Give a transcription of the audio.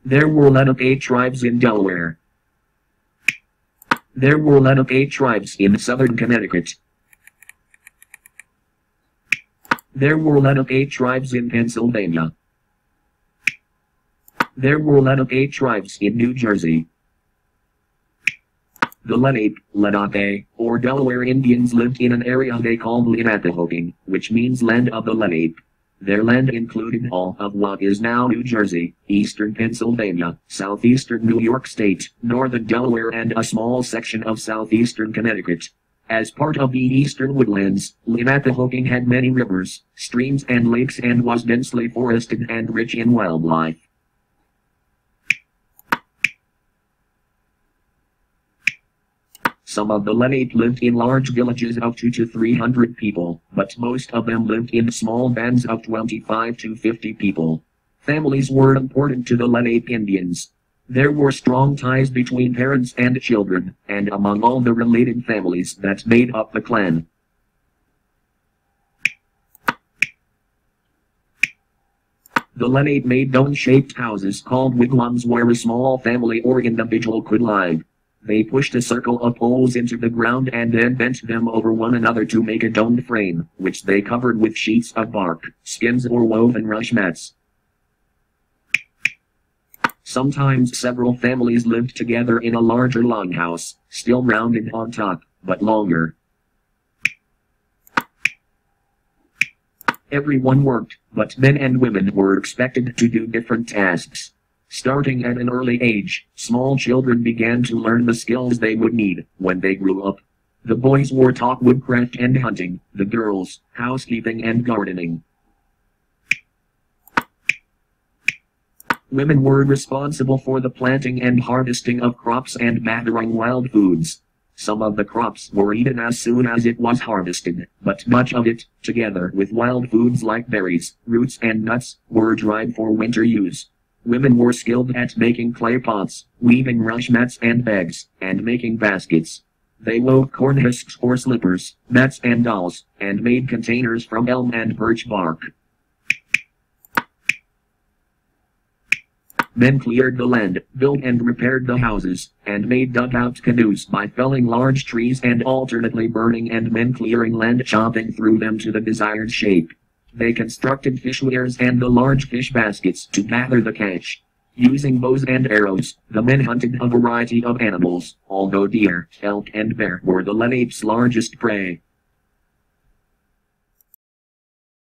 There were Lenape tribes in Delaware. There were Lenape tribes in southern Connecticut. There were Lenape tribes in Pennsylvania. There were Lenape tribes in New Jersey. The Lenape, or Delaware Indians lived in an area they called Lenape, which means land of the Lenape. Their land included all of what is now New Jersey, eastern Pennsylvania, southeastern New York State, northern Delaware, and a small section of southeastern Connecticut. As part of the eastern woodlands, Lenape had many rivers, streams, and lakes, and was densely forested and rich in wildlife. Some of the Lenape lived in large villages of 200 to 300 people, but most of them lived in small bands of 25 to 50 people. Families were important to the Lenape Indians. There were strong ties between parents and children, and among all the related families that made up the clan. The Lenape made dome-shaped houses called wigwams where a small family or individual could live. They pushed a circle of poles into the ground and then bent them over one another to make a domed frame, which they covered with sheets of bark, skins, or woven rush mats. Sometimes several families lived together in a larger longhouse, still rounded on top, but longer. Everyone worked, but men and women were expected to do different tasks. Starting at an early age, small children began to learn the skills they would need when they grew up. The boys were taught woodcraft and hunting, the girls, housekeeping and gardening. Women were responsible for the planting and harvesting of crops and gathering wild foods. Some of the crops were eaten as soon as it was harvested, but much of it, together with wild foods like berries, roots and nuts, were dried for winter use. Women were skilled at making clay pots, weaving rush mats and bags, and making baskets. They wove corn husks for slippers, mats and dolls, and made containers from elm and birch bark. Men cleared the land, built and repaired the houses, and made dugout canoes by felling large trees and alternately burning and men clearing land, chopping through them to the desired shape. They constructed fish weirs and the large fish baskets to gather the catch. Using bows and arrows, the men hunted a variety of animals, although deer, elk, and bear were the Lenape's largest prey.